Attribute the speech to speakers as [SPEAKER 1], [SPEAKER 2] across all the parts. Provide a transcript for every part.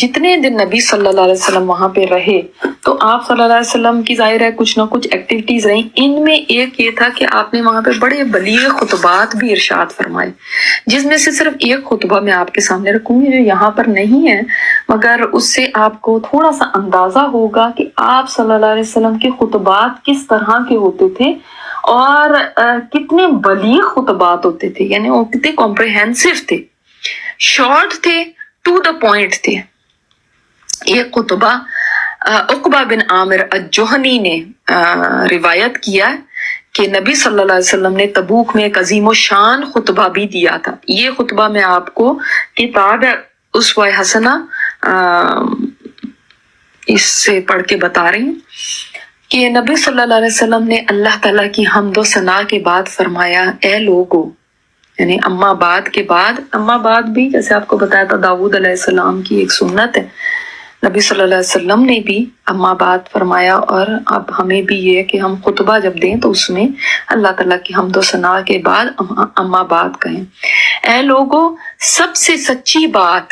[SPEAKER 1] जितने दिन नबी सल्लल्लाहु अलैहि वसल्लम वहां पे रहे तो आप सल्लल्लाहु अलैहि वसल्लम की जाहिर है कुछ ना कुछ एक्टिविटीज रही। इनमें एक ये था कि आपने वहां पे बड़े बलीग खुतबात भी इरशाद फरमाए, जिसमें से सिर्फ एक खुतबा मैं आपके सामने रखूंगी जो यहाँ पर नहीं है, मगर उससे आपको थोड़ा सा अंदाजा होगा कि आप सल्लल्लाहु अलैहि वसल्लम के खुतबात किस तरह के होते थे और कितने बलीग खुतबात होते थे, यानी वो कितने कॉम्प्रिहेंसिव थे, शॉर्ट थे, टू द पॉइंट थे। ये खुतबा उकबा बिन आमिर अज-जुहनी ने रिवायत किया कि नबी सल्लल्लाहु अलैहि वसल्लम ने तबूक में एक अजीम शान खुतबा भी दिया था। ये खुतबा मैं आपको किताब उसवा हसना इससे पढ़ के बता रही हूँ कि नबी सल्लल्लाहु अलैहि वसल्लम ने अल्लाह ताला की हम्दो सना के बाद फरमाया, ए लोगो, यानी अम्मा बाद के बाद, अम्मा बाद भी जैसे आपको बताया था दाऊद अलैहिस्सलाम की एक सुन्नत है, नबी सल्लल्लाहु अलैहि वसल्लम ने भी अम्मा बाद फरमाया और अब हमें भी ये है कि हम खुतबा जब दें तो उसमें अल्लाह ताला की हम्दो सना के बाद अम्मा बाद कहें। ऐ लोगो, सबसे सच्ची बात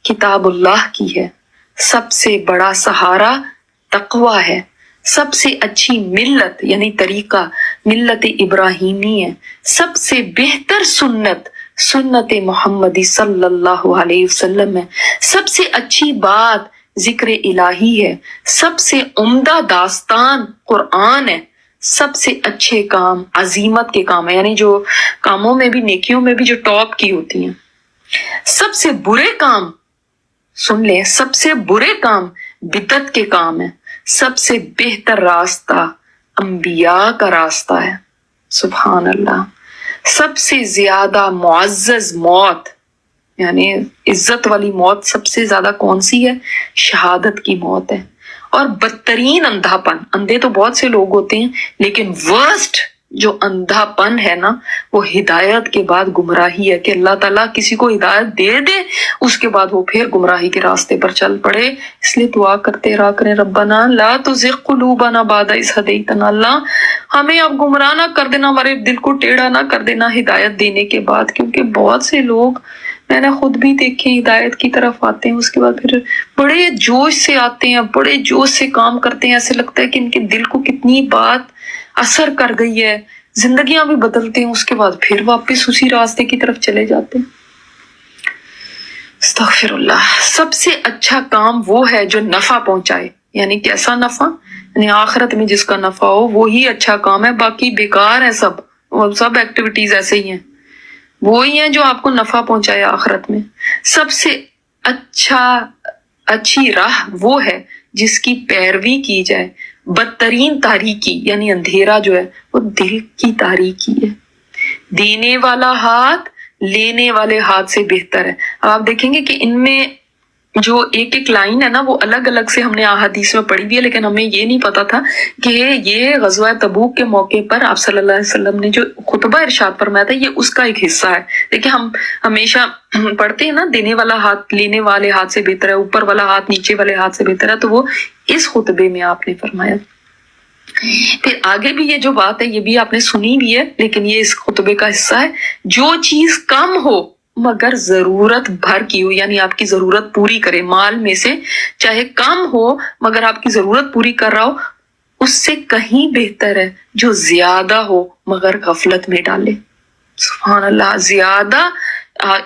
[SPEAKER 1] किताबुल्लाह की है, सबसे बड़ा सहारा तकवा है, सबसे अच्छी मिल्लत यानी तरीका मिल्लत इब्राहिमी है, सबसे बेहतर सुन्नत सुन्नत मोहम्मदी सल्लल्लाहु अलैहि वसल्लम है, सबसे अच्छी बात जिक्र इलाही है, सबसे उम्दा दास्तान कुरान है, सबसे अच्छे काम अजीमत के काम है, यानी जो कामों में भी नेकियों में भी जो टॉप की होती हैं। सबसे बुरे काम, सुन ले, सबसे बुरे काम बिदत के काम है, सबसे बेहतर रास्ता अंबिया का रास्ता है। सुभान अल्लाह। सबसे ज्यादा मुअज़्ज़ज़ मौत यानी इज्जत वाली मौत सबसे ज्यादा कौन सी है? शहादत की मौत है। और बदतरीन अंधापन, अंधे तो बहुत से लोग होते हैं लेकिन वर्स्ट जो अंधापन है ना वो हिदायत के बाद गुमराही है, कि अल्लाह ताला किसी को हिदायत दे दे उसके बाद वो फिर गुमराही के रास्ते पर चल पड़े। इसलिए दुआ करते रहा करें, रब्बना ला तुज़िग़ क़ुलूबना बअद इज़ हदैतना, अल्लाह हमें अब गुमराह ना कर देना, हमारे दिल को टेढ़ा ना कर देना हिदायत देने के बाद। क्योंकि बहुत से लोग मैंने खुद भी देखे हिदायत की तरफ आते हैं, उसके बाद फिर बड़े जोश से आते हैं, बड़े जोश से काम करते हैं, ऐसे लगता है कि इनके दिल को कितनी बात असर कर गई है, जिंदगियां भी बदलते हैं, उसके बाद फिर वापस उसी रास्ते की तरफ चले जाते हैं। अस्तगफिरुल्लाह। सबसे अच्छा काम वो है जो नफा पहुंचाए, यानी कैसा नफा? यानी आखिरत में जिसका नफा हो वो ही अच्छा काम है, बाकी बेकार है सब, और सब एक्टिविटीज ऐसे ही हैं, वो ही है जो आपको नफा पहुंचाए आखिरत में। सबसे अच्छी राह वो है जिसकी पैरवी की जाए, बदतरीन तारीकी यानी अंधेरा जो है वो दिल की तारीकी है। देने वाला हाथ लेने वाले हाथ से बेहतर है। अब आप देखेंगे कि इनमें जो एक एक लाइन है ना वो अलग अलग से हमने अहादीस में पढ़ी भी है, लेकिन हमें ये नहीं पता था कि ये गज़वा तबूक के मौके पर आप सल्लल्लाहु अलैहि वसल्लम ने जो खुतबा इरशाद फरमाया था ये उसका एक हिस्सा है। देखिए हम हमेशा पढ़ते हैं ना, देने वाला हाथ लेने वाले हाथ से बेहतर है, ऊपर वाला हाथ नीचे वाले हाथ से बेहतर है, तो वो इस खुतबे में आपने फरमाया। फिर आगे भी ये जो बात है ये भी आपने सुनी भी है, लेकिन ये इस खुतबे का हिस्सा है। जो चीज कम हो मगर जरूरत भर की हो, यानी आपकी जरूरत पूरी करे, माल में से चाहे कम हो मगर आपकी जरूरत पूरी कर रहा हो, उससे कहीं बेहतर है जो ज्यादा हो मगर गफलत में डाले। सुभान अल्लाह। ज्यादा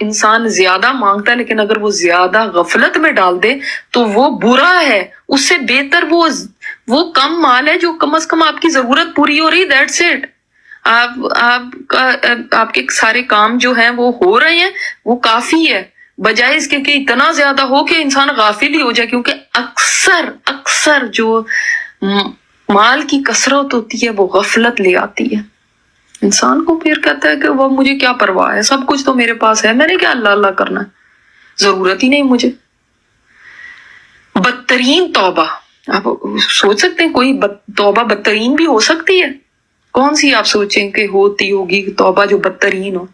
[SPEAKER 1] इंसान ज्यादा मांगता है लेकिन अगर वो ज्यादा गफलत में डाल दे तो वो बुरा है, उससे बेहतर वो कम माल है जो कम से कम आपकी जरूरत पूरी हो रही, दैट्स इट। आपके सारे काम जो हैं वो हो रहे हैं, वो काफी है, बजाय इसके कि इतना ज्यादा हो कि इंसान गाफिल ही हो जाए। क्योंकि अक्सर जो माल की कसरत होती है वो गफलत ले आती है इंसान को, फिर कहता है कि वो मुझे क्या परवाह है, सब कुछ तो मेरे पास है, मैंने क्या अल्लाह अल्लाह करना है, जरूरत ही नहीं मुझे। बदतरीन तौबा, आप सोच सकते हैं कोई तौबा बदतरीन भी हो सकती है? कौन सी आप सोचें कि होती होगी तौबा जो बदतरीन हो?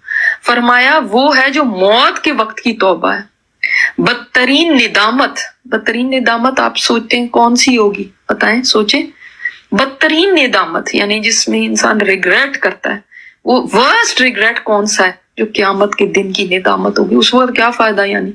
[SPEAKER 1] फरमाया वो है जो मौत के वक्त की तौबा है। बदतरीन निदामत आप सोचते हैं कौन सी होगी? बताएं, सोचें। बदतरीन निदामत यानी जिसमें इंसान रिग्रेट करता है, वो वर्स्ट रिग्रेट कौन सा है? जो क़यामत के दिन की निदामत होगी, उस वक्त क्या फायदा। यानी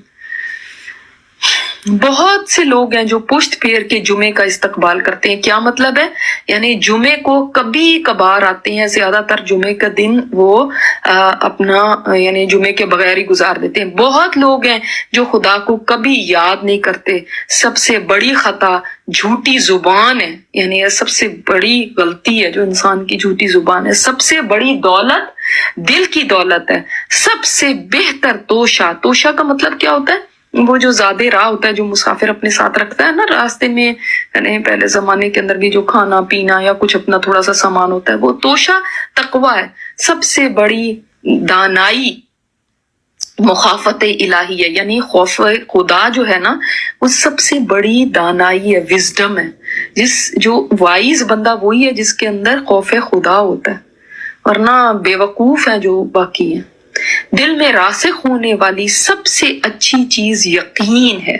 [SPEAKER 1] बहुत से लोग हैं जो पुश्त फेर के जुमे का इस्तकबाल करते हैं। क्या मतलब है? यानी जुमे को कभी कभार आते हैं, ज्यादातर जुमे का दिन वो अपना यानी जुमे के बगैर ही गुजार देते हैं। बहुत लोग हैं जो खुदा को कभी याद नहीं करते। सबसे बड़ी खता झूठी जुबान है, यानी यह सबसे बड़ी गलती है जो इंसान की झूठी जुबान है। सबसे बड़ी दौलत दिल की दौलत है। सबसे बेहतर तोशा, तोशा का मतलब क्या होता है? वो जो ज़ादे राह होता है जो मुसाफिर अपने साथ रखता है ना रास्ते में, यानी पहले जमाने के अंदर भी जो खाना पीना या कुछ अपना थोड़ा सा सामान होता है, वो तोशा तकवा है। सबसे बड़ी दानाई मुखाफत इलाही है, यानी खौफ खुदा जो है ना वो सबसे बड़ी दानाई है, विजडम है। जो वाइज बंदा वही है जिसके अंदर खौफ खुदा होता है, वरना बेवकूफ है जो बाकी है। दिल में रासिख होने वाली सबसे अच्छी चीज यकीन है,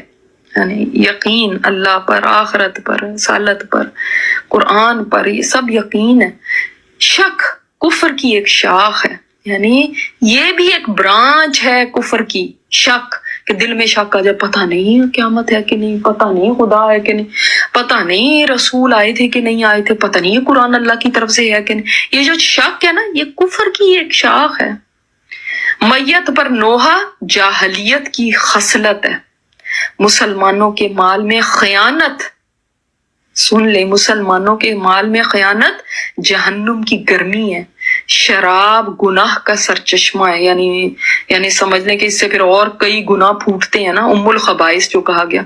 [SPEAKER 1] यानी यकीन अल्लाह पर, आखिरत पर, सालत पर, कुरान पर, ये सब यकीन है। शक कुफर की एक शाख है, यानी ये भी एक ब्रांच है कुफर की। शक कि दिल में शक आ जाए, पता नहीं क़यामत है कि नहीं, पता नहीं खुदा है कि नहीं, पता नहीं रसूल आए थे कि नहीं आए थे, पता नहीं कुरान अल्लाह की तरफ से है कि नहीं। ये जो शक है ना, ये कुफर की एक शाख है। मैयत पर नोहा जाहलियत की खसलत है। मुसलमानों के माल में खयानत, सुन ले, मुसलमानों के माल में खयानत जहन्नुम की गर्मी है। शराब गुनाह का सरचश्मा है, यानी समझ लें कि इससे फिर और कई गुनाह फूटते हैं ना, उम्मुल खबाइस जो कहा गया।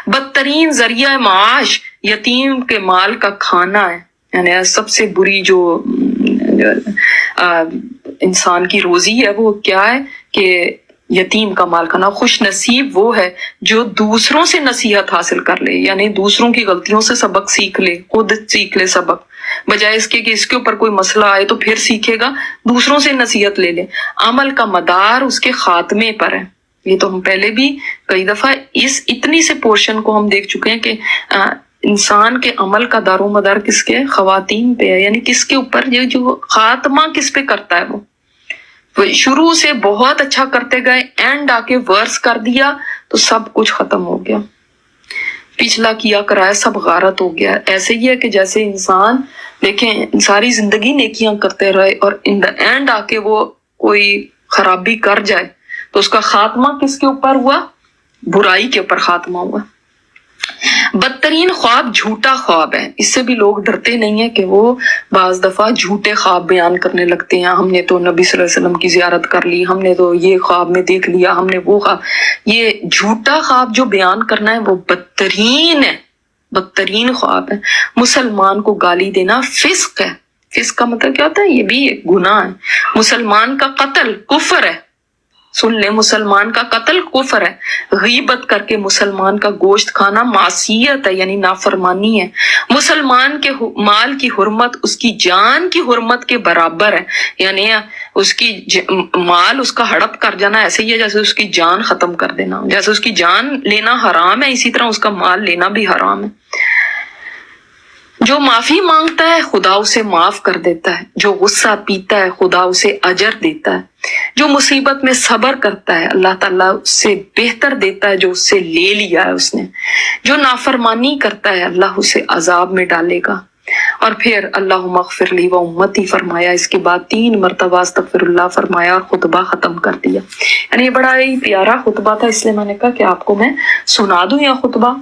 [SPEAKER 1] बदतरीन जरिया माश यतीम के माल का खाना है, यानी सबसे बुरी जो इंसान की रोजी है वो क्या है कि यतीम का माल खाना। खुश नसीब वो है जो दूसरों से नसीहत हासिल कर ले, यानी दूसरों की गलतियों से सबक सीख ले, खुद सीख ले सबक, बजाय इसके कि इसके ऊपर कोई मसला आए तो फिर सीखेगा, दूसरों से नसीहत ले ले। अमल का मदार उसके खात्मे पर है। ये तो हम पहले भी कई दफा इस इतनी से पोर्शन को हम देख चुके हैं कि इंसान के अमल का दारो मदार किसके? खवातीन पे है, यानी किसके ऊपर? ये जो खात्मा किस पे करता है वो शुरू से बहुत अच्छा करते गए, एंड आके वर्स कर दिया तो सब कुछ खत्म हो गया। पिछला किया कराया सब गारत हो गया। ऐसे ही है कि जैसे इंसान देखें सारी जिंदगी नेकियां करते रहे और इन द एंड आके वो कोई खराबी कर जाए तो उसका खात्मा किसके ऊपर हुआ? बुराई के ऊपर खात्मा हुआ। बदतरीन ख्वाब झूठा ख्वाब है। इससे भी लोग डरते नहीं है कि वो बाज दफा झूठे ख्वाब बयान करने लगते हैं। हमने तो नबी सल्लल्लाहु अलैहि वसल्लम की जियारत कर ली, हमने तो ये ख्वाब में देख लिया, हमने वो ख्वाब। ये झूठा ख्वाब जो बयान करना है वो बदतरीन है, बदतरीन ख्वाब है। मुसलमान को गाली देना फिस्क है। फिस्क का मतलब क्या होता है? ये भी एक गुनाह है। मुसलमान का कत्ल कुफर है। सुन ले, मुसलमान का कत्ल कुफर है। गीबत करके मुसलमान का गोश्त खाना मासियत है, यानी नाफरमानी है। मुसलमान के माल की हुर्मत उसकी जान की हुर्मत के बराबर है, यानी उसकी माल उसका हड़प कर जाना ऐसे ही है जैसे उसकी जान खत्म कर देना। जैसे उसकी जान लेना हराम है, इसी तरह उसका माल लेना भी हराम है। जो माफी मांगता है खुदा उसे माफ कर देता है। जो गुस्सा पीता है खुदा उसे अजर देता है। जो मुसीबत में सब्र करता है अल्लाह ताला उससे बेहतर देता है जो उससे ले लिया है उसने। जो नाफरमानी करता है अल्लाह उसे अजाब में डालेगा। और फिर अल्लाहुम्मा अग़फ़िरली व उम्मती फरमाया। इसके बाद 3 मरतबा अस्तग़फ़िरुल्लाह फरमाया और खुतबा खत्म कर दिया। यानी ये बड़ा ही प्यारा खुतबा था, इसलिए मैंने कहा कि आपको मैं सुना दूं यह खुतबा।